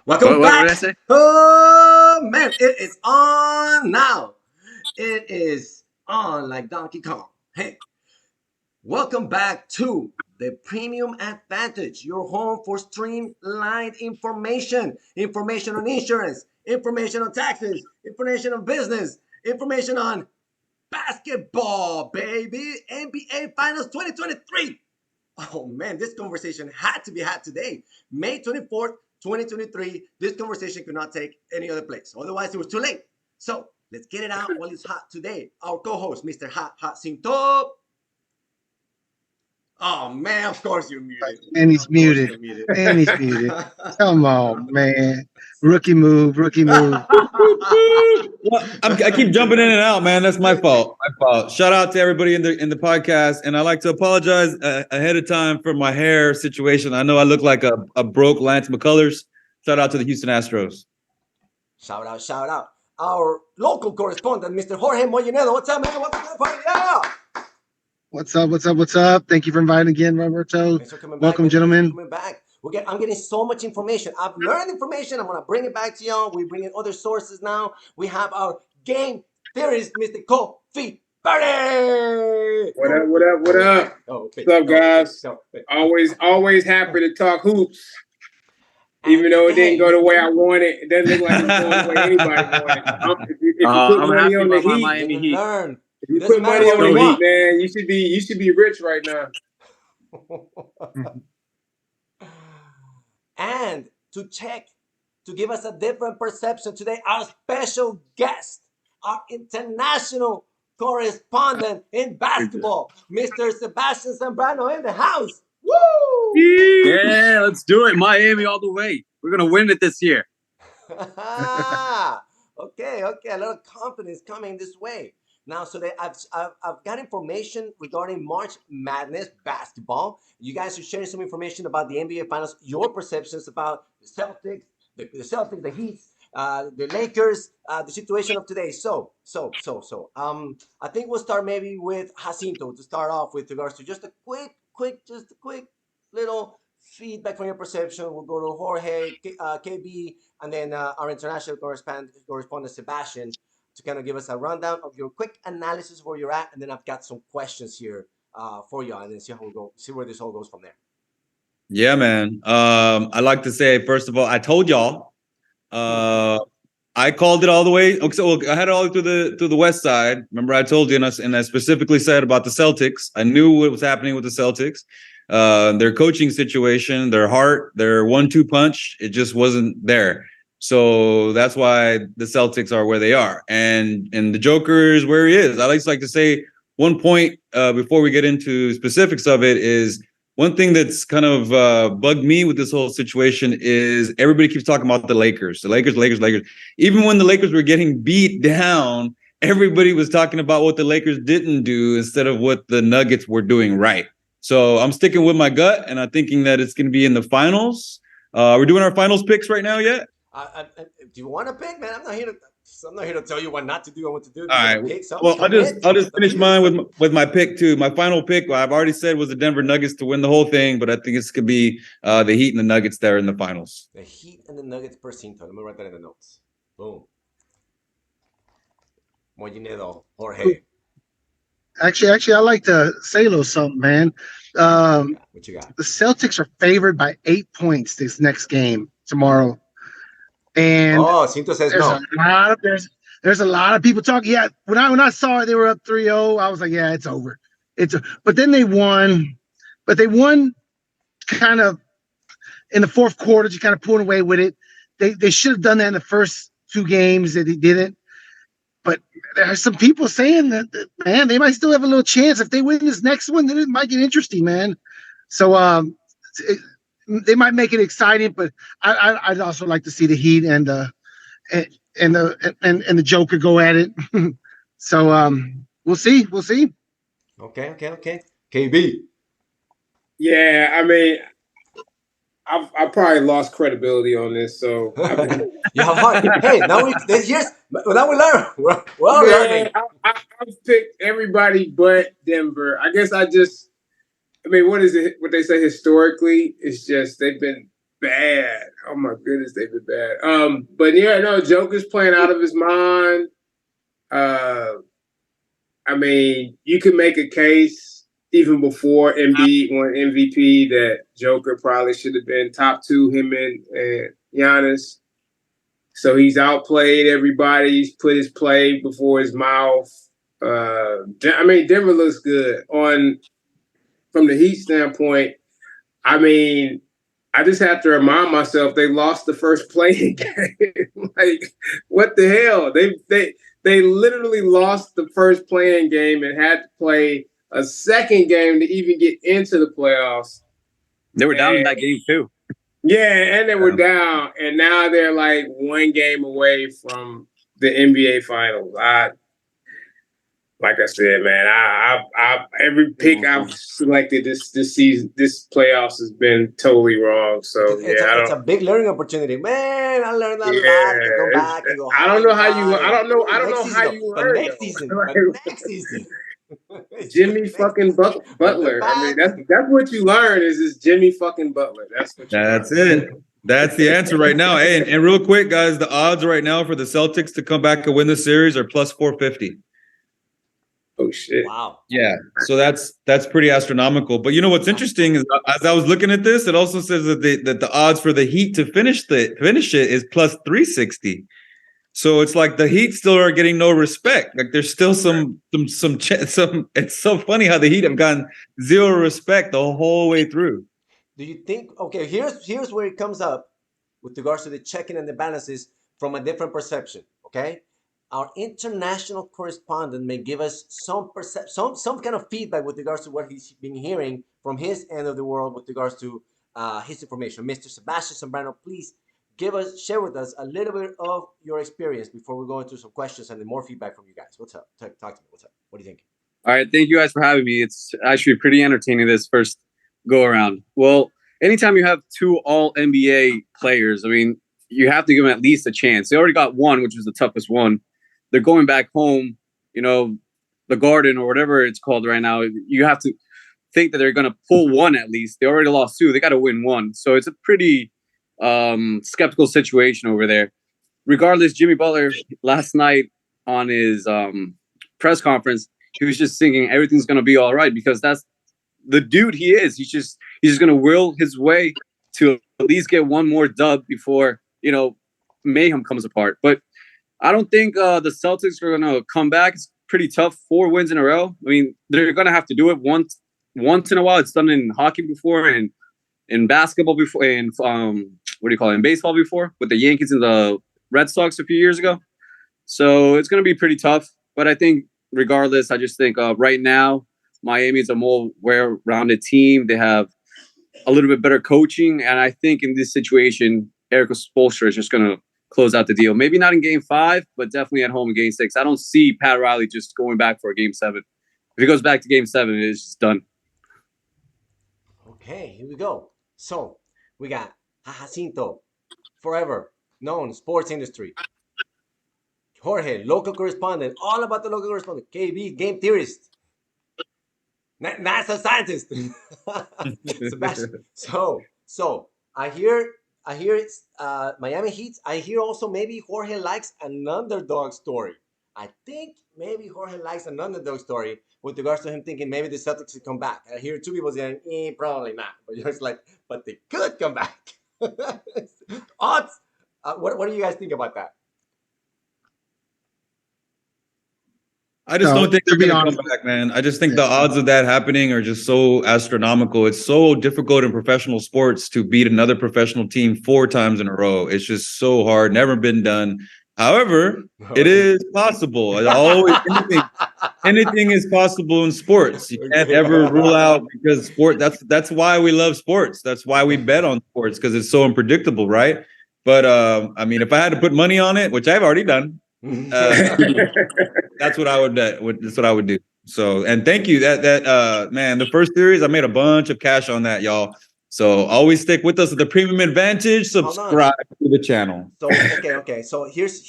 Welcome What back. did I say? Oh man, it is on now. It is on like Donkey Kong. Hey, welcome back to the Premium Advantage, your home for streamlined information. Information on insurance, information on taxes, information on business, information on basketball, baby. NBA Finals 2023. Oh man, this conversation had to be had today, May 24th, 2023. This conversation could not take any other place. Otherwise, it was too late. So let's get it out while it's hot today. Our co-host, Mr. Hot Cinto. Oh man, of course you're muted. And he's muted. And he's muted. Come on, man. Rookie move. Well, I keep jumping in and out, man. That's my fault. Shout out to everybody in the podcast, and I like to apologize ahead of time for my hair situation. I know I look like a broke Lance McCullers. Shout out to the Houston Astros. Shout out. Our local correspondent, Mr. Jorge Mollinedo. What's up, man? Welcome to the party. Yeah. What's up? Thank you for inviting again, Roberto. Thanks for coming back. Welcome, gentlemen. Coming back. I'm getting so much information. I've learned information. I'm gonna bring it back to y'all. We bring in other sources now. We have our game theorist, Mr. Kofi. Burney. What up? Oh, okay. What's up, guys? Always happy to talk hoops. Even though it didn't go the way I wanted, it doesn't look like it's going the way anybody wanted. If you put money on the Heat, Miami Heat. if you put money on the Heat, man, you should be rich right now. And to give us a different perception today, our special guest, our international correspondent in basketball, Mr. Sebastian Zambrano in the house. Woo! Yeah, let's do it. Miami all the way. We're going to win it this year. Okay. A lot of confidence coming this way. Now, so I've got information regarding March Madness basketball. You guys are sharing some information about the NBA Finals, your perceptions about the Celtics, the Heat, the Lakers, the situation of today. So, I think we'll start maybe with Jacinto to start off with regards to just a quick little feedback from your perception. We'll go to Jorge, KB, and then our international correspondent Sebastian, to kind of give us a rundown of your quick analysis where you're at, and then I've got some questions here for you, and then see where this all goes from there. Yeah, man. I like to say, first of all, I told y'all. I called it all the way. Okay, so I had it all through the west side. Remember, I told you, and I specifically said about the Celtics. I knew what was happening with the Celtics. Their coaching situation, their heart, their 1-2 punch, it just wasn't there. So that's why the Celtics are where they are, and the Joker is where he is. I like to say one point before we get into specifics of it is one thing that's kind of bugged me with this whole situation is everybody keeps talking about the Lakers. Even when the Lakers were getting beat down, everybody was talking about what the Lakers didn't do instead of what the Nuggets were doing right. So I'm sticking with my gut, and I'm thinking that it's going to be in the finals. We're doing our finals picks right now yet? Do you want to pick, man? I'm not here to tell you what not to do and what to do. All right. Well, I'll just finish mine with my pick too. My final pick, I've already said, was the Denver Nuggets to win the whole thing, but I think it's gonna be the Heat and the Nuggets there in the finals. The Heat and the Nuggets per Cinto. Let me write that in the notes. Boom. Mollinedo, Jorge. Actually, I like to say a little something, man. What you got? The Celtics are favored by 8 points this next game tomorrow. And Cinto says no. There's a lot of people talking. Yeah, when I saw it, they were up 3-0. I was like, yeah, it's over. But then they won. But they won kind of in the fourth quarter, just kind of pulling away with it. They should have done that in the first 2 games that they didn't. But there are some people saying that man, they might still have a little chance if they win this next one. Then it might get interesting, man. So they might make it exciting, but I'd also like to see the Heat and the Joker go at it. So we'll see. Okay. KB. Yeah, I mean, I probably lost credibility on this, so you have heart. Hey, now we learn. We're all learning. I've picked everybody but Denver. I guess what is it? What they say historically is just they've been bad. Oh my goodness, they've been bad. But yeah, no, Joker's playing out of his mind. I mean, you can make a case even before Embiid won MVP that Joker probably should have been top 2, him and Giannis. So he's outplayed everybody. He's put his play before his mouth. I mean, Denver looks good. From the Heat standpoint, I mean, I just have to remind myself they lost the first playing game. Like, what the hell? They literally lost the first playing game and had to play a second game to even get into the playoffs. They were down in that game too. Yeah, and they were down, and now they're like one game away from the NBA Finals. Like I said, man, I every pick I've selected this season, this playoffs has been totally wrong. So it's a big learning opportunity, man. I learned a lot to go back and go. I don't know how you. I don't know how you learn. Next season. Next season. Jimmy fucking Butler. I mean, that's what you learn is this Jimmy fucking Butler. That's what. That's it. That's the answer right now. Hey, and real quick, guys, the odds right now for the Celtics to come back and win the series are plus 450. Oh shit! Wow. Yeah, so that's pretty astronomical. But you know what's interesting is as I was looking at this, it also says that the odds for the Heat to finish it is plus 360. So it's like the Heat still are getting no respect. Like there's still some. It's so funny how the Heat have gotten zero respect the whole way through. Do you think? Okay, here's where it comes up with regards to the checking and the balances from a different perception. Okay. Our international correspondent may give us some kind of feedback with regards to what he's been hearing from his end of the world with regards to his information. Mr. Sebastian Zambrano, please share with us a little bit of your experience before we go into some questions and more feedback from you guys. What's up? Talk to me. What's up? What do you think? All right, thank you guys for having me. It's actually pretty entertaining this first go around. Well, anytime you have 2 all NBA players, I mean, you have to give them at least a chance. They already got one, which was the toughest one. They're going back home, the Garden or whatever it's called right now. You have to think that they're going to pull one at least. They already lost 2. They got to win 1. So it's a pretty skeptical situation over there. Regardless, Jimmy Butler last night on his press conference, he was just thinking everything's going to be all right because that's the dude he is. He's just going to will his way to at least get one more dub before, mayhem comes apart. But I don't think the Celtics are going to come back. It's pretty tough. 4 wins in a row. I mean, they're going to have to do it once in a while. It's done in hockey before and in basketball before and in baseball before with the Yankees and the Red Sox a few years ago. So it's going to be pretty tough. But I think regardless, I just think right now, Miami is a more well-rounded team. They have a little bit better coaching. And I think in this situation, Eric Spoelstra is just going to close out the deal. Maybe not in game 5, but definitely at home in game 6. I don't see Pat Riley just going back for a game 7. If he goes back to game 7, it's just done. Okay, here we go. So we got Jacinto, forever known sports industry. Jorge, local correspondent, all about the local correspondent. KB, game theorist. NASA scientist. Sebastian. So I hear it's Miami Heat. I hear also maybe Jorge likes an underdog story. I think maybe Jorge likes an underdog story with regards to him thinking maybe the Celtics could come back. I hear 2 people saying, probably not. But you're just like, but they could come back. Odds. What do you guys think about that? I just don't think they're going to come back, man. I just think the odds of that happening are just so astronomical. It's so difficult in professional sports to beat another professional team 4 times in a row. It's just so hard. Never been done. However, it is possible. Anything is possible in sports. You can't ever rule out because that's why we love sports. That's why we bet on sports because it's so unpredictable, right? But I mean, if I had to put money on it, which I've already done, that's what I would. That's what I would do. So, and thank you. That man, the first series, I made a bunch of cash on that, y'all. So always stick with us at the Premium Advantage. Subscribe to the channel. So okay. So here's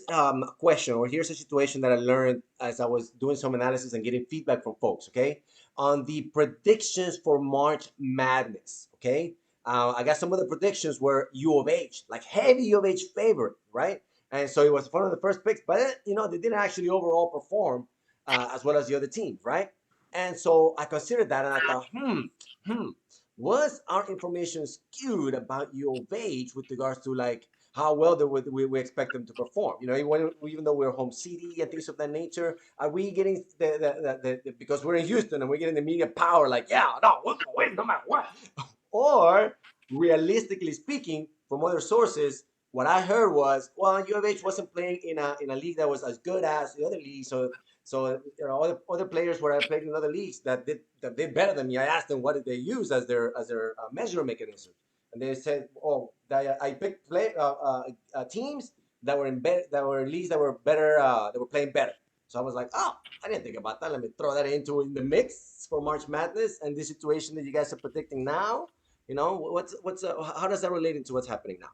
a question, or here's a situation that I learned as I was doing some analysis and getting feedback from folks. Okay, on the predictions for March Madness. Okay, I got some of the predictions were U of H, like heavy U of H favorite, right? And so it was one of the first picks, but they didn't actually overall perform as well as the other teams, right? And so I considered that, and I thought, was our information skewed about U of H with regards to like how well we expect them to perform? Even though we're home city and things of that nature, are we getting because we're in Houston and we're getting the media power? Like, yeah, no, we're gonna win no matter what. Or realistically speaking, from other sources, what I heard was, well, U of H wasn't playing in a league that was as good as the other leagues, so other players where I played in other leagues that did better than me. I asked them what did they use as their measure mechanism, and they said, oh, that I picked teams that were in leagues that were better, that were playing better. So I was like, oh, I didn't think about that. Let me throw that in the mix for March Madness and this situation that you guys are predicting now. How does that relate into what's happening now?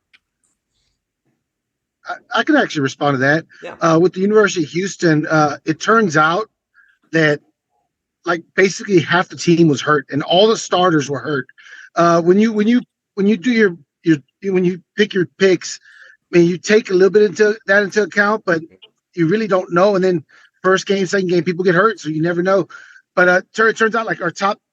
I can actually respond to that. Yeah. With the University of Houston, it turns out that like basically half the team was hurt and all the starters were hurt. When you do your when you pick your picks, I mean, you take a little bit into account, but you really don't know. And then first game, second game, people get hurt, so you never know. But it turns out like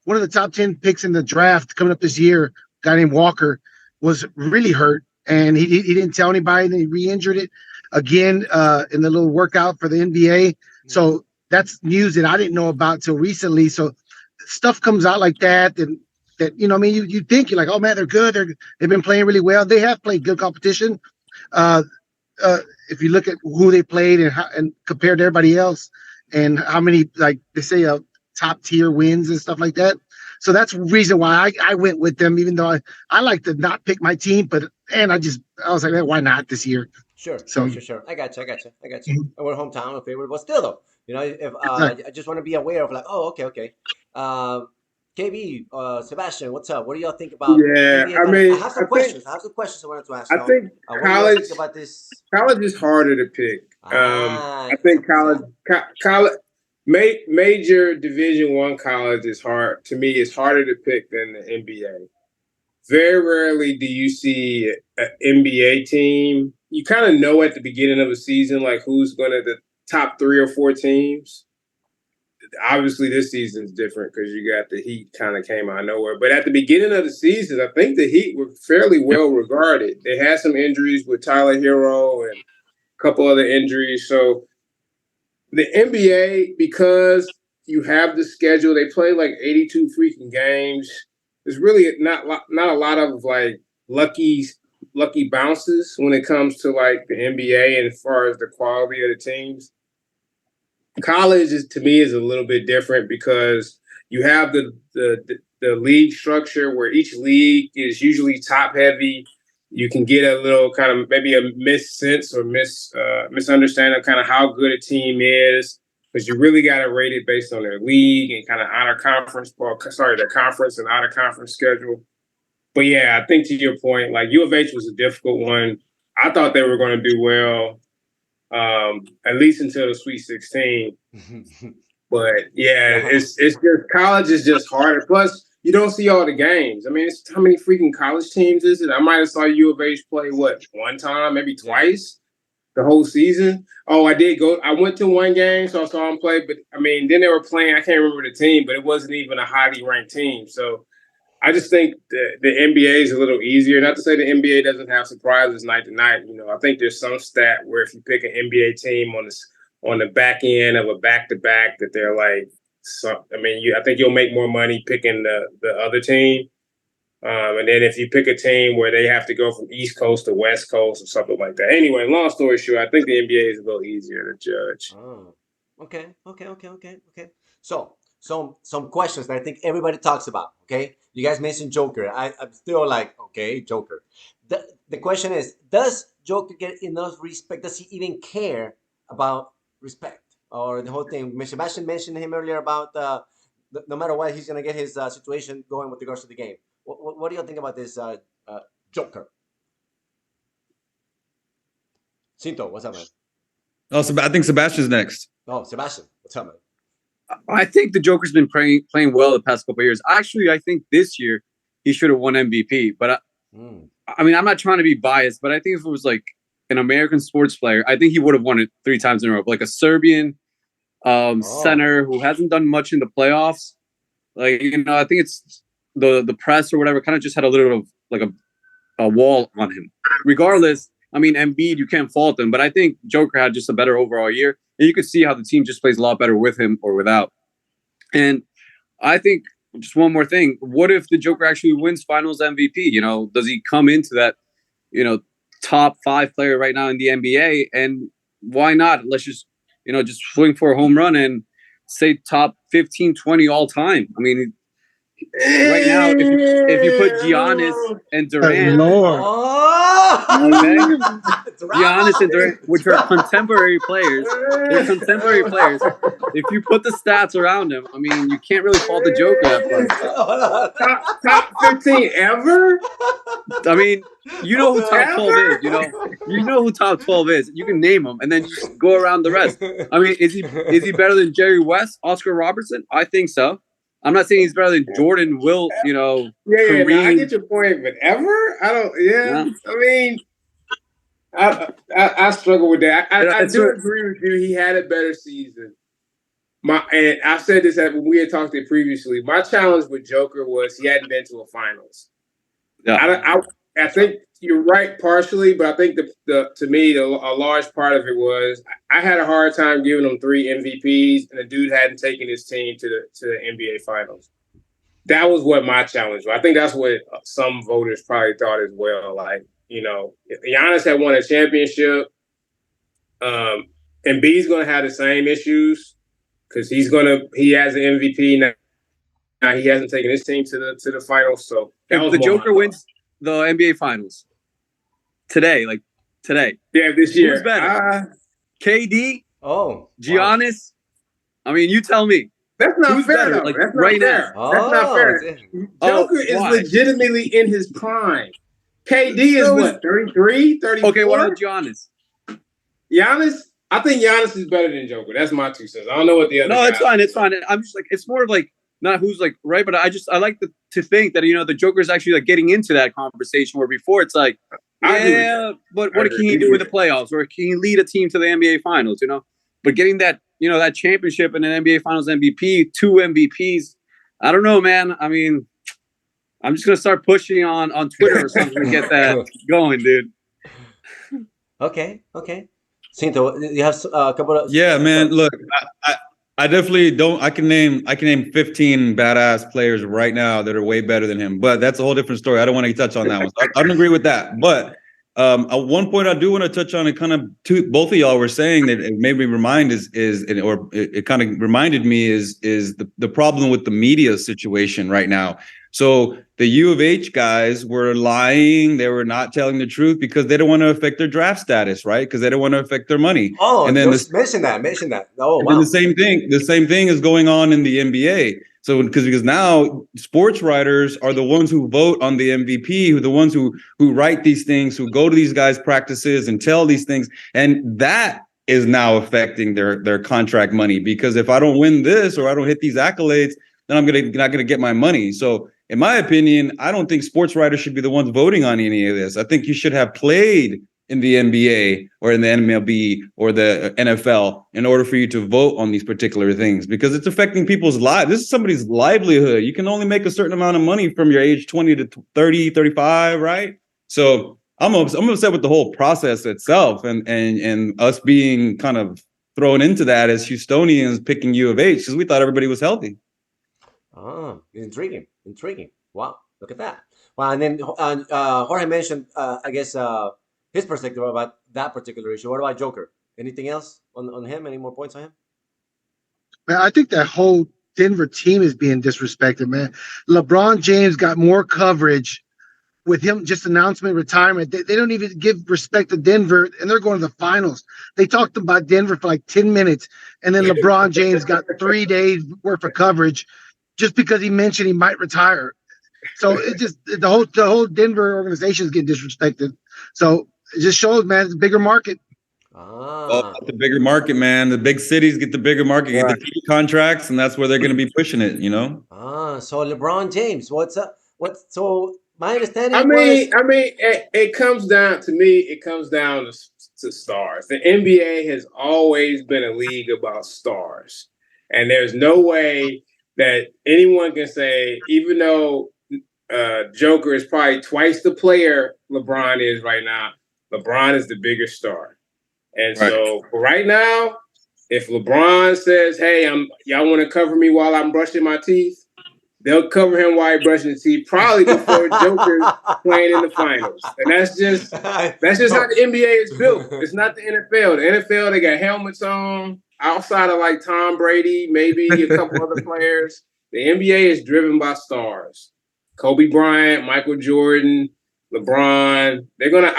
one of the top 10 picks in the draft coming up this year, a guy named Walker, was really hurt, and he didn't tell anybody, and he re-injured it again in the little workout for the NBA. So that's news that I didn't know about till recently. So stuff comes out like that, and that I mean, you think you're like, oh man, they're good, they've been playing really well. They have played good competition. If you look at who they played and compared to everybody else, and how many, like they say, top tier wins and stuff like that. So that's the reason why I went with them, even though I like to not pick my team, but I was like, why not this year? Sure. I got you. Mm-hmm. And we're hometown favorite, but still though, if Exactly. I just want to be aware of like, oh, okay. KB, Sebastian, what's up? What do y'all think about Yeah, NBA I Finals? I mean, have some questions. I wanted to ask I y'all. think What do y'all college think about this? college is harder to pick. I think Yeah. college major Division I college is hard to me. It's harder to pick than the NBA. Very rarely do you see an NBA team. You kind of know at the beginning of a season like who's going to the top 3 or 4 teams. Obviously, this season is different because you got the Heat kind of came out of nowhere. But at the beginning of the season, I think the Heat were fairly well regarded. They had some injuries with Tyler Hero and a couple other injuries. So the NBA, because you have the schedule, they play like 82 freaking games. There's really not a lot of like lucky bounces when it comes to like the NBA and as far as the quality of the teams. College to me is a little bit different because you have the league structure where each league is usually top heavy. You can get a little kind of maybe a missense or misunderstanding of kind of how good a team is, because you really got to rate it based on their league and kind of their conference and out of conference schedule. But yeah, I think to your point, like U of H was a difficult one. I thought they were going to do well. At least until the Sweet 16. But yeah, it's just college is just harder. Plus, you don't see all the games. I mean, how many freaking college teams is it? I might have saw U of H play one time, maybe twice the whole season. Oh, I did go. I went to one game, so I saw them play. But I mean, then they were playing. I can't remember the team, but it wasn't even a highly ranked team. So I just think the NBA is a little easier. Not to say the NBA doesn't have surprises night to night. I think there's some stat where if you pick an NBA team on the back end of a back-to-back that they're like, I think you'll make more money picking the other team. And then if you pick a team where they have to go from East Coast to West Coast or something like that. Anyway, long story short, I think the NBA is a little easier to judge. Oh, okay. So, some questions that I think everybody talks about. Okay, you guys mentioned Joker. I'm still like, okay, Joker. The question is, does Joker get enough respect? Does he even care about respect or the whole thing? Sebastian mentioned him earlier about no matter what, he's gonna get his situation going with regards to the game. What do you think about this Joker? Cinto, what's up, man? Oh, I think Sebastian's next. Oh, Sebastian, what's up, man? I think the Joker's been playing well the past couple of years. Actually, I think this year he should have won MVP. But I mean, I'm not trying to be biased, but I think if it was like an American sports player, I think he would have won it 3 times in a row. Like a Serbian center who hasn't done much in the playoffs. Like, you know, I think it's the press or whatever kind of just had a little bit of like a wall on him. Regardless, I mean, Embiid, you can't fault him, but I think Joker had just a better overall year. And you could see how the team just plays a lot better with him or without. And I think just one more thing. What if the Joker actually wins finals MVP? You know, does he come into that, you know, top 5 player right now in the NBA? And why not? Let's just, you know, just swing for a home run and say top 15, 20 all time. I mean, right now, if you put Giannis and Durant, Giannis and Durant, which are contemporary players, they're contemporary players. If you put the stats around them, I mean, you can't really fault the Joker. Top 15 ever? I mean, you know who top 12 is. You know who top 12 is. You can name them, and then you just go around the rest. I mean, is he better than Jerry West, Oscar Robertson? I think so. I'm not saying he's better than Jordan, Will, you know. Yeah, no, I get your point, but ever? I don't. Yeah, I mean, I struggle with that. I do agree with you. He had a better season. And I said this when we had talked it previously. My challenge with Joker was he hadn't been to a finals. Yeah, I think you're right partially, but I think to me a large part of it was I had a hard time giving him 3 MVPs, and the dude hadn't taken his team to the NBA Finals. That was what my challenge was. I think that's what some voters probably thought as well. Like, you know, Giannis had won a championship. And B's going to have the same issues because he has an MVP now. Now he hasn't taken his team to the finals. So if the Joker wins the NBA Finals today. Yeah, this year. Who's better? KD? Giannis? Wow. I mean, you tell me. That's not fair, though. Like, that's not right fair. Now. That's not fair. Joker is legitimately in his prime. KD is what, 33, 34? Okay, what about Giannis? Giannis? I think Giannis is better than Joker. That's my 2 cents. I don't know what the other. No, it's fine. It's fine. I'm just like, it's more of like not who's like right, but I like to think that, you know, the Joker is actually like getting into that conversation where before it's like, yeah, but what can he do in the playoffs, or can he lead a team to the NBA Finals? You know, but getting that, you know, that championship and an NBA Finals MVP, 2 MVPs. I don't know, man. I mean, I'm just gonna start pushing on Twitter or something to get that going, dude. Okay. Cinto, you have a couple of man. Look, I definitely don't. I can name 15 badass players right now that are way better than him, but that's a whole different story. I don't want to touch on that one. So I don't agree with that. But at one point, I do want to touch on it. Kind of, both of y'all were saying that it made me remind it kind of reminded me is the problem with the media situation right now. So the U of H guys were lying. They were not telling the truth because they don't want to affect their draft status, right? Because they don't want to affect their money. Oh, and then mention that. Oh, wow. And the same thing is going on in the NBA. So because now sports writers are the ones who vote on the MVP, who are the ones who write these things, who go to these guys' practices and tell these things, and that is now affecting their contract money. Because if I don't win this or I don't hit these accolades, then I'm not gonna get my money. So in my opinion, I don't think sports writers should be the ones voting on any of this. I think you should have played in the NBA or in the MLB or the NFL in order for you to vote on these particular things, because it's affecting people's lives. This is somebody's livelihood. You can only make a certain amount of money from your age 20 to 30, 35, right? So I'm upset with the whole process itself and us being kind of thrown into that as Houstonians picking U of H because we thought everybody was healthy. Oh, intriguing. Wow, look at that. Well, and then Jorge mentioned, I guess, his perspective about that particular issue. What about Joker? Anything else on him? Any more points on him? Man, I think that whole Denver team is being disrespected, man. LeBron James got more coverage with him just announcement retirement. They don't even give respect to Denver, and they're going to the finals. They talked about Denver for like 10 minutes, and then LeBron James got 3 days worth of coverage just because he mentioned he might retire. So it just the whole Denver organization is getting disrespected. So it just shows, man, it's a bigger market. The bigger market, man. The big cities get the bigger market, get the TV contracts, and that's where they're going to be pushing it, you know? So LeBron James, what's up? What? So my understanding I was. mean, it comes down to me. It comes down to stars. The NBA has always been a league about stars, and there's no way that anyone can say, even though Joker is probably twice the player LeBron is right now, LeBron is the bigger star. And so right now, if LeBron says, "Hey, y'all want to cover me while I'm brushing my teeth," they'll cover him while he's brushing his teeth, probably before Joker's playing in the finals. And that's just how the NBA is built. It's not the NFL. The NFL, they got helmets on. Outside of like Tom Brady, maybe a couple other players, the NBA is driven by stars. Kobe Bryant, Michael Jordan, LeBron, they're gonna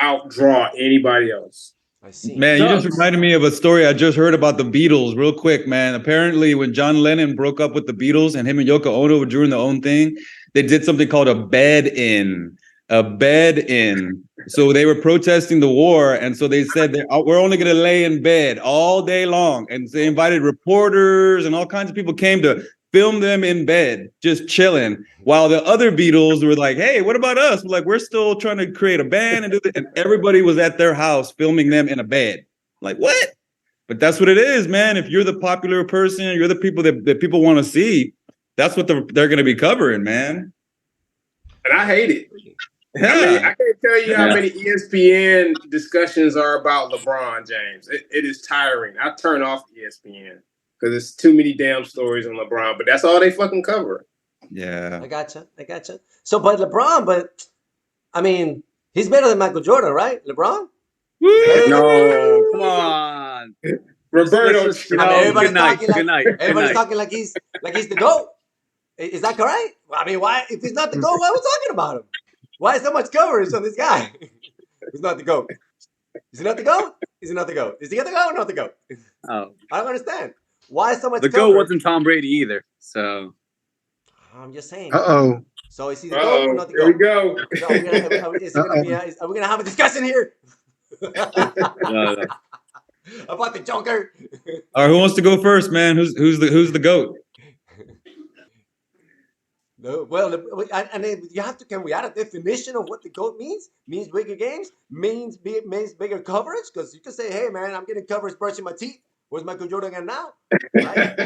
outdraw anybody else. I see. Man, you just reminded me of a story I just heard about the Beatles real quick, man. Apparently, when John Lennon broke up with the Beatles and him and Yoko Ono were doing their own thing, they did something called a bed-in. A bed-in. So they were protesting the war, and so they said, we're only going to lay in bed all day long. And they invited reporters, and all kinds of people came to film them in bed, just chilling, while the other Beatles were like, "Hey, what about us? We're still trying to create a band and do this." And everybody was at their house filming them in a bed. Like, what? But that's what it is, man. If you're the popular person, you're the people that people want to see, that's what they're going to be covering, man. And I hate it. Yeah. I mean, I can't tell you how many ESPN discussions are about LeBron James. It is tiring. I turn off ESPN. Because there's too many damn stories on LeBron, but that's all they fucking cover. Yeah. I gotcha. So, but LeBron, I mean, he's better than Michael Jordan, right? LeBron? No, come on. Roberto, everybody's talking good night. Everybody's talking like he's the GOAT. Is that correct? I mean, why? If he's not the GOAT, why are we talking about him? Why so much coverage on this guy? He's not the GOAT. Is he not the GOAT? Is he not the GOAT? Is he the GOAT or not the GOAT? Oh. I don't understand. Why so much the coverage? GOAT wasn't Tom Brady either, so. I'm just saying. Uh-oh. So is he the GOAT or not the GOAT? Here we go. So are we gonna have a discussion here? About the Joker. All right, who wants to go first, man? Who's the GOAT? No, well, and you have to. Can we add a definition of what the GOAT means? Means bigger games. Means bigger coverage. Because you can say, "Hey, man, I'm getting coverage brushing my teeth." Where's Michael Jordan at now? Right?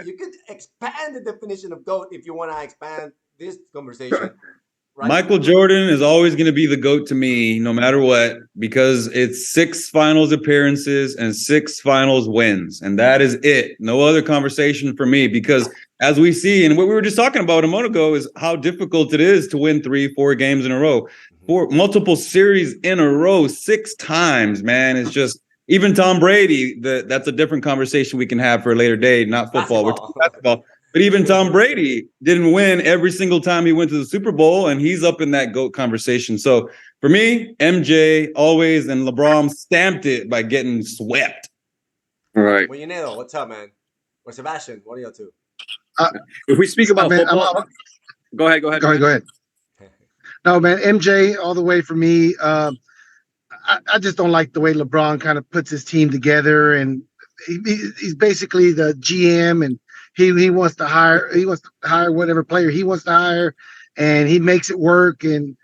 you could expand the definition of GOAT if you want to expand this conversation. Right? Michael Jordan is always going to be the GOAT to me, no matter what, because it's 6 finals appearances and 6 finals wins. And that is it. No other conversation for me, because as we see, and what we were just talking about a moment ago, is how difficult it is to win 3-4 games in a row. 4 multiple series in a row 6 times, man. It's just, even Tom Brady, that's a different conversation we can have for a later day, not football. We're talking basketball. But even Tom Brady didn't win every single time he went to the Super Bowl, and he's up in that GOAT conversation. So for me, MJ always, and LeBron stamped it by getting swept. All right. Mollinedo, what's up, man? Or Sebastian, what are you up to? If we speak about football, go ahead. Go ahead. No, man, MJ all the way for me. I just don't like the way LeBron kind of puts his team together, and he's basically the GM, and he wants to hire whatever player he wants to hire, and he makes it work. And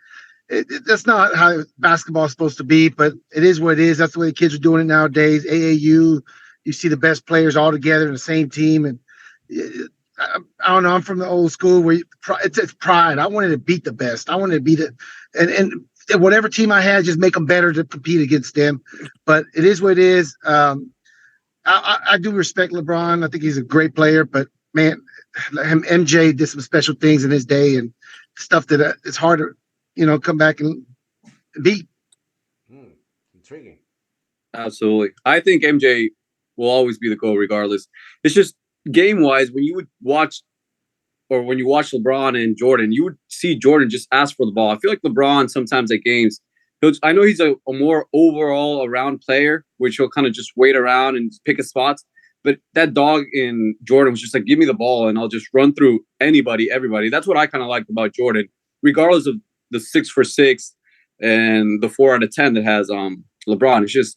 that's not how basketball is supposed to be, but it is what it is. That's the way the kids are doing it nowadays. AAU, you see the best players all together in the same team, and I don't know. I'm from the old school where it's pride. I wanted to beat the best. I wanted to beat it, and whatever team I had, just make them better to compete against them. But it is what it is. I do respect LeBron. I think he's a great player, but man, MJ did some special things in his day and stuff that it's hard to, come back and beat. Intriguing. Absolutely. I think MJ will always be the GOAT regardless. It's just game-wise, when you would watch, or when you watch LeBron and Jordan, you would see Jordan just ask for the ball. I feel like LeBron sometimes at games, I know he's a more overall around player, which he'll kind of just wait around and pick his spots. But that dog in Jordan was just like, give me the ball and I'll just run through everybody. That's what I kind of liked about Jordan, regardless of the 6 for 6 and the 4 out of 10 that has LeBron. It's just,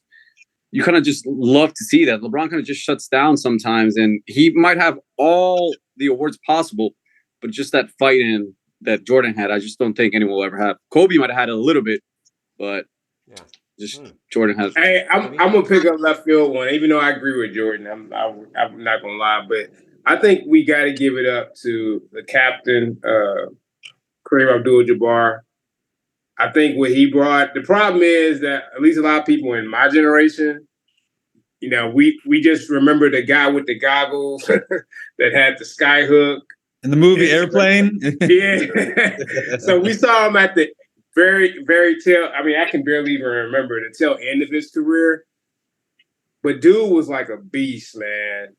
you kind of just love to see that. LeBron kind of just shuts down sometimes, and he might have all the awards possible, but just that fight in that Jordan had. I just don't think anyone will ever have. Kobe might have had it a little bit, but just Jordan has. Hey, I'm gonna pick up left field one, even though I agree with Jordan. I'm not gonna lie, but I think we got to give it up to the captain, Kareem Abdul-Jabbar. I think what he brought. The problem is that at least a lot of people in my generation, you know, we just remember the guy with the goggles that had the sky hook in the movie Airplane. Yeah. So we saw him at the very, very tail. I mean, I can barely even remember the tail end of his career. But dude was like a beast, man.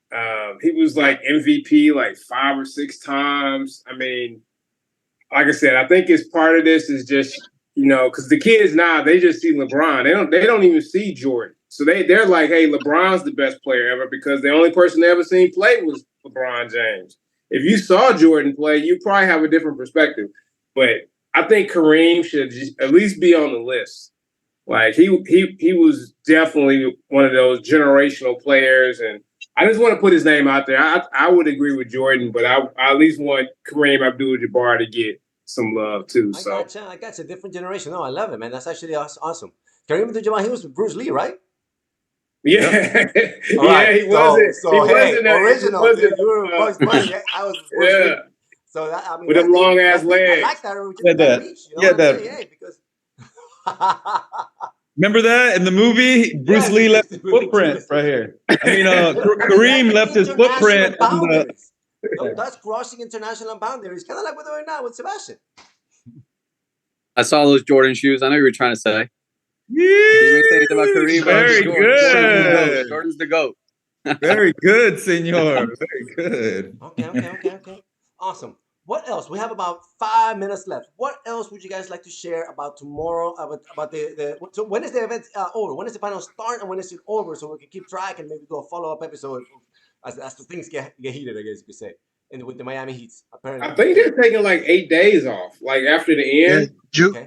He was like MVP like 5 or 6 times. I mean, like I said, I think it's part of this is just, you know, because the kids now, they just see LeBron. They don't even see Jordan. So they're like, hey, LeBron's the best player ever because the only person they ever seen play was LeBron James. If you saw Jordan play, you probably have a different perspective. But I think Kareem should at least be on the list. Like he was definitely one of those generational players, and I just want to put his name out there. I would agree with Jordan, but I at least want Kareem Abdul-Jabbar to get some love too. So I gotcha. Different generation. No, I love it, man. That's actually awesome. Kareem Abdul-Jabbar, he was with Bruce Lee, right? Yeah, right. He wasn't. So he hey, wasn't original. wasn't, you were Bugs Bunny. I was Bruce Lee. So that, I mean, with them long ass legs. I like that. Reach, you know what I'm saying? Hey, because. Remember that in the movie? Bruce Lee left his footprint right here. I mean, Kareem left his footprint. That's crossing international boundaries, kind of like we're doing now with Sebastian. I saw those Jordan shoes. I know you were trying to say. About Kareem, very good. Jordan's the GOAT. Very good, senor. Very good. Okay. Awesome. What else? We have about 5 minutes left. What else would you guys like to share about tomorrow? About the so when is the event over? When is the final start and when is it over? So we can keep track and maybe do a follow-up episode as the things get heated, I guess you could say. And with the Miami Heats, apparently. I think they're taking like 8 days off, like after the end. Yeah,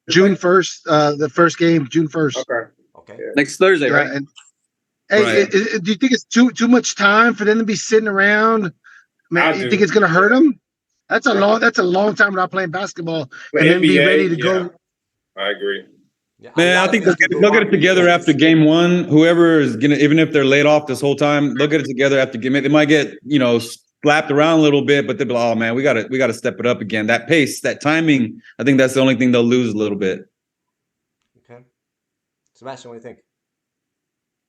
June 1st, the first game, June 1st. Okay. Yeah. Next Thursday, right? And, hey, do you think it's too much time for them to be sitting around? Man, you think it's gonna hurt them? That's a long time without playing basketball and then be ready to go. I agree. Yeah, man, I think they'll get it together after game 1. Whoever is gonna, even if they're laid off this whole time, they'll get it together after game. They might get, slapped around a little bit, but they'll be like, oh man, we gotta step it up again. That pace, that timing, I think that's the only thing they'll lose a little bit. Okay. Sebastian, what do you think?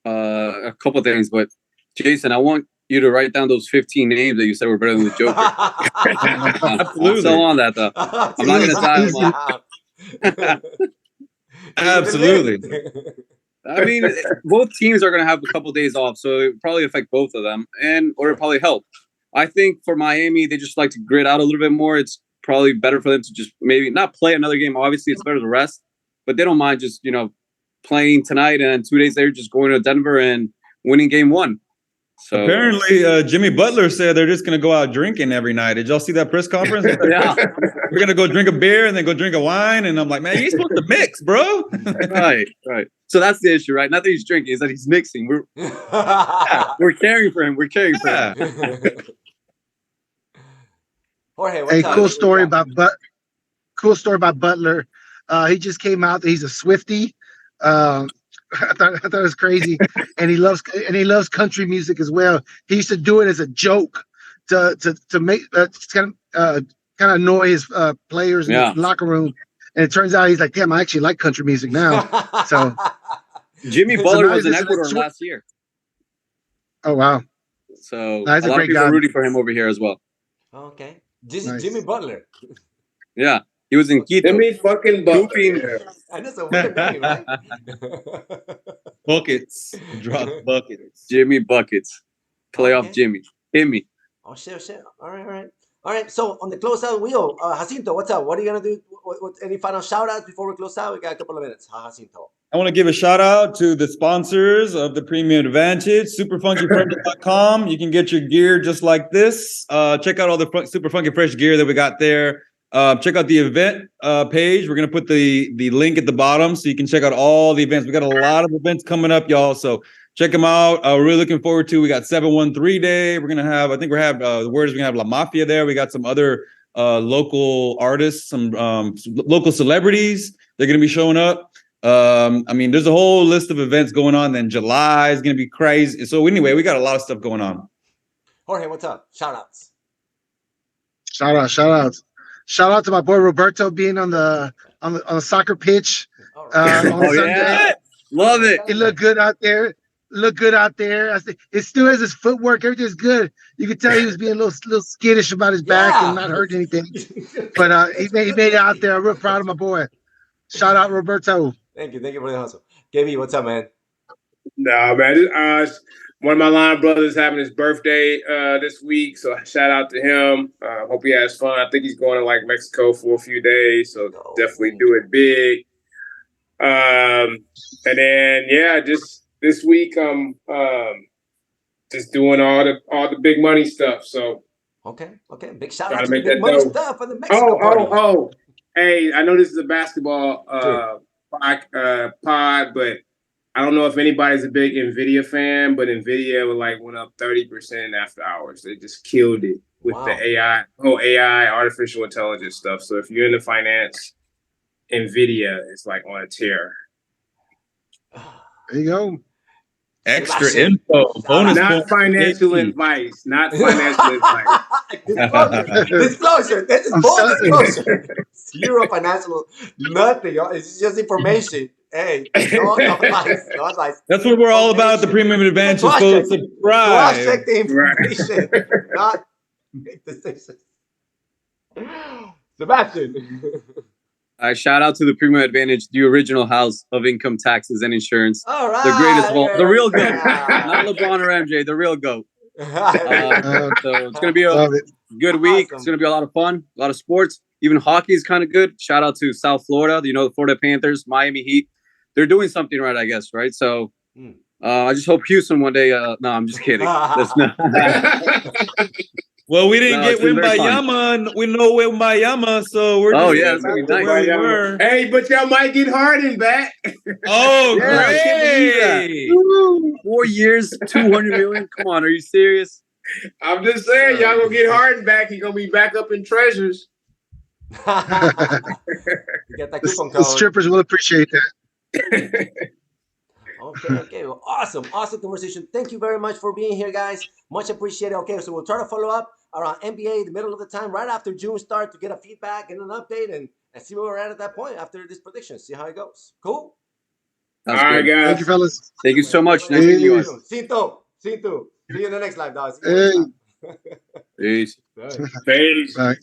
A couple of things, but Jason, I want you to write down those 15 names that you said were better than the Joker. Absolutely. I'm still on that though. I'm not gonna die. Absolutely. I mean, both teams are gonna have a couple of days off, so it probably affect both of them, or it probably help. I think for Miami, they just like to grit out a little bit more. It's probably better for them to just maybe not play another game. Obviously, it's better to rest, but they don't mind just playing tonight and 2 days later just going to Denver and winning game 1. So apparently, Jimmy Butler said they're just going to go out drinking every night. Did y'all see that press conference? Yeah. We're going to go drink a beer and then go drink a wine. And I'm like, man, you're supposed to mix, bro. Right. So that's the issue, right? Not that he's drinking, is that he's mixing. We're caring for him. Jorge, hey, cool story about Butler. He just came out that he's a Swiftie. I thought it was crazy, and he loves country music as well. He used to do it as a joke to make kind of annoy his players in the locker room. And it turns out he's like, damn, I actually like country music now. So Jimmy Butler was in Ecuador last year. Oh wow! So a lot of people are rooting for him over here as well. Okay, Jimmy Butler. Yeah. He was in Quito. Jimmy fucking Butler. And it's a weird name, right? Buckets. Drop buckets. Jimmy Buckets. Playoff Jimmy. Hit me. Oh, shit. All right. So, on the closeout wheel, Jacinto, what's up? What are you going to do? Any final shout-outs before we close out? We got a couple of minutes. Jacinto. I want to give a shout-out to the sponsors of the Premium Advantage, superfunkyfresh.com. You can get your gear just like this. Check out all the super funky fresh gear that we got there. Check out the event page. We're going to put the link at the bottom so you can check out all the events. We got a lot of events coming up, y'all. So check them out. We're really looking forward to. We got 713 Day. We're going to have, the word is we're going to have La Mafia there. We got some other local artists, some local celebrities. They're going to be showing up. I mean, there's a whole list of events going on. Then July is going to be crazy. So anyway, we got a lot of stuff going on. Jorge, what's up? Shout outs. Shout out to my boy Roberto being on the soccer pitch Right. on Sunday. Love it. He looked good out there. It still has his footwork. Everything's good. You could tell he was being a little skittish about his back and not hurting anything. But he made it out there. I'm real proud of my boy. Shout out Roberto. Thank you for the hustle. KB, what's up, man? No, man. One of my line brothers having his birthday this week, so shout out to him. Hope he has fun. I think he's going to like Mexico for a few days, so definitely do it big. And then just this week I'm just doing all the big money stuff. So okay, big shout out to the big money stuff for the Mexico party. Hey, I know this is a basketball pod, but I don't know if anybody's a big NVIDIA fan, but NVIDIA went up 30% after hours. They just killed it with the AI, artificial intelligence stuff. So if you're into finance, NVIDIA is on a tear. There you go. Extra info. Bonus not financial advice. Not financial advice. Disclosure. This is full disclosure. Zero financial, nothing. It's just information. Hey, no advice. That's what we're all about. The Premium Advantage. So subscribe. Cross-check the information. Not make decisions. Sebastian. Shout out to the Premium Advantage, the original house of income taxes and insurance. All right. The greatest of all. The real GOAT. Not LeBron or MJ, the real GOAT. So it's going to be a good week. Awesome. It's going to be a lot of fun, a lot of sports. Even hockey is kind of good. Shout out to South Florida, the Florida Panthers, Miami Heat. They're doing something right, I guess, right? So I just hope Houston one day. No, I'm just kidding. That's not. Well, we didn't get Wimbayama. We know Wimbayama, so we're. Oh yeah, that's gonna be nice. Hey, but y'all might get Harden back. Oh, great! 4 years, 200 million. Come on, are you serious? I'm just saying, y'all gonna get Harden back. He's gonna be back up in treasures. Get that coupon code. The strippers will appreciate that. Okay. Well, awesome conversation. Thank you very much for being here, guys. Much appreciated. Okay, so we'll try to follow up around NBA, the middle of the time, right after June start, to get a feedback and an update and see where we're at that point after this prediction. See how it goes. Cool. All right, guys. Thank you, fellas. Thank you so much. Nice meeting you guys. See you in the next live, guys. Peace. Peace. Bye.